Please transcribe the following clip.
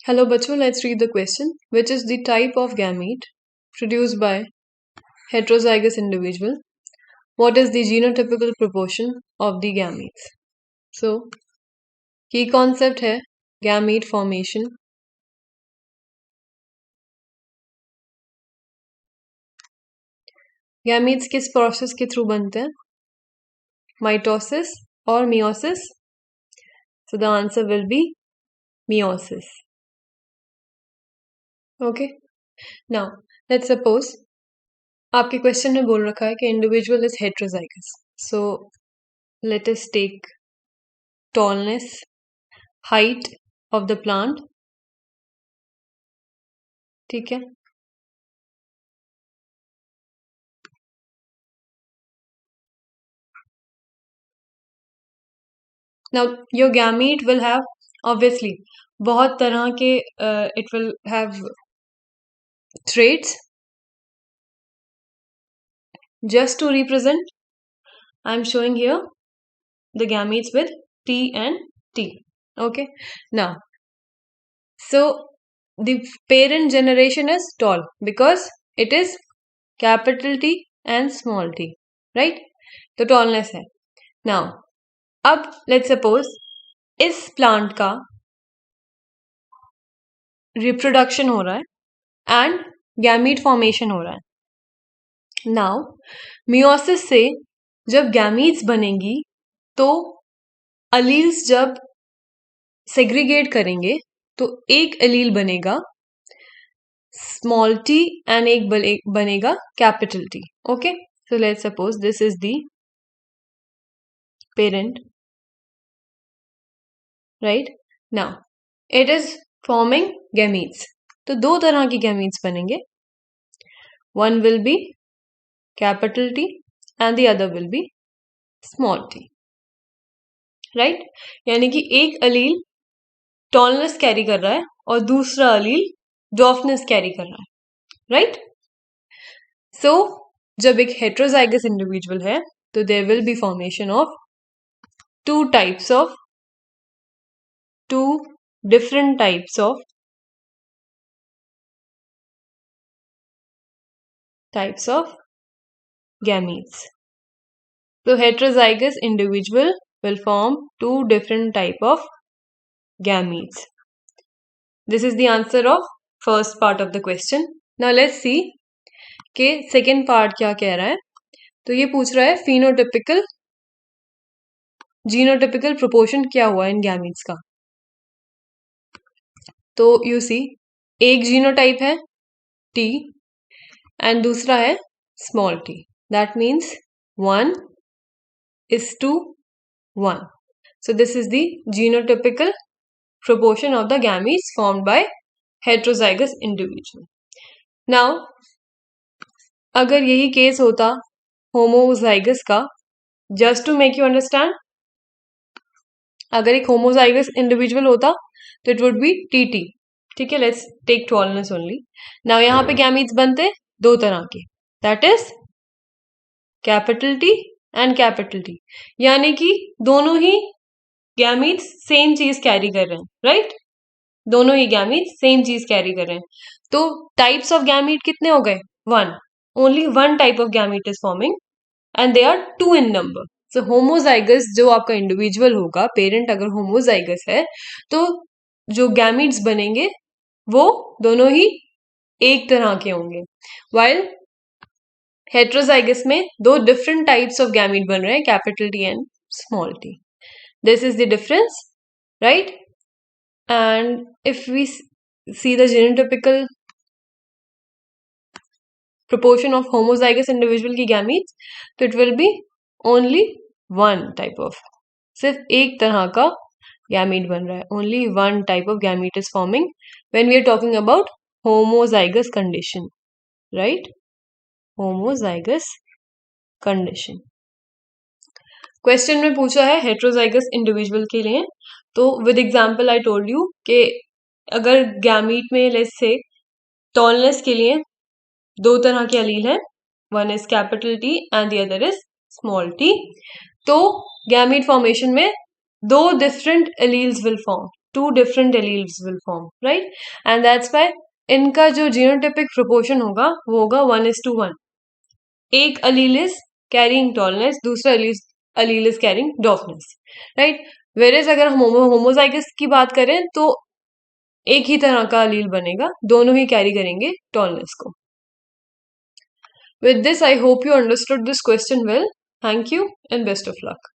Hello bachcho, let's read the question. Which is the type of gamete produced by heterozygous individual? What is the genotypical proportion of the gametes? So, key concept है gamete formation. Gametes किस process के through बनते हैं? Mitosis or meiosis? So the answer will be meiosis. Okay. Now, let's suppose आपके question में बोल रखा है कि individual is heterozygous. So let us take tallness, height of the plant. ठीक है. Now your gamete will have obviously बहुत तरह के it will have traits. Just to represent, I am showing here the gametes with T and T. Okay. Now, so the parent generation is tall because it is capital T and small t, right? तो tallness है. Now, अब let's suppose इस plant का reproduction हो रहा है and gamete formation हो रहा है. नाउ मियोसिस से जब गैमीट्स बनेंगी तो अलील्स जब सेग्रीगेट करेंगे तो एक एलील बनेगा स्मॉल टी एंड एक बनेगा capital T. Okay. So let's suppose this is the parent, right? Now it is forming gametes. तो दो तरह की गैमीट्स बनेंगे. One will be capital T and the other will be small T, right? यानी कि एक अलील टॉलनेस कैरी कर रहा है और दूसरा अलील डॉर्फनेस कैरी कर रहा है, राइट? सो जब एक हेट्रोजाइगस इंडिविजुअल है तो there will be formation of two different types of gametes. So heterozygous individual will form two different type of gametes. This is the answer of first part of the question. Now let's see कि second part क्या कह रहा है. तो ये पूछ रहा है phenotypical genotypical proportion क्या हुआ इन gametes का. तो you see एक जीनोटाइप है T एंड दूसरा है small t. That means 1:1. So this is the genotypical proportion of the gametes formed by heterozygous individual. Now, अगर यही केस होता होमोजाइगस का, just to make you understand, अगर एक होमोजाइगस इंडिविजुअल होता तो इट वुड बी TT. ठीक है. Let's take tallness only. Now यहाँ पे गैमीट्स बनते दो तरह के, that is capital T and capital T. यानी कि दोनों ही गैमीट्स सेम चीज कैरी कर रहे हैं, राइट? दोनों ही गैमीट्स सेम चीज कैरी कर रहे हैं. तो टाइप्स ऑफ गैमीट कितने हो गए? One. Only one type of gamete is forming and they are two in number. So homozygous जो आपका इंडिविजुअल होगा, पेरेंट अगर होमोजाइगस है तो जो गैमीट्स बनेंगे वो दोनों ही एक तरह के होंगे. वाइल हेट्रोजाइगस में दो डिफरेंट टाइप्स ऑफ गैमीट बन रहे हैं, capital T and small t. This is the difference, right? And if we see the genotypical proportion of homozygous individual की gametes, तो it will be only one type of, सिर्फ एक तरह का gamete बन रहा है. Only one type of gamete is forming when we are talking about homozygous condition, right? Homozygous condition. Question में पूछा है हेट्रोजाइगस इंडिविजुअल के लिए. तो with example I told you कि अगर गैमीट में लेट्स से टॉलनेस के लिए दो तरह के अलील हैं, one is capital T and the other is small t. तो गैमीट फॉर्मेशन में दो different alleles will form, 2 different alleles will form, right? And that's why इनका जो जीनोटिपिक प्रोपोर्शन होगा वो होगा 1:1. एक allele is carrying tallness, दूसरा allele is carrying dwarfness, right? Whereas अगर हम होमोजाइगस की बात करें तो एक ही तरह का allele बनेगा, दोनों ही कैरी करेंगे tallness को. With this, I hope you understood this question well. Thank you and best of luck.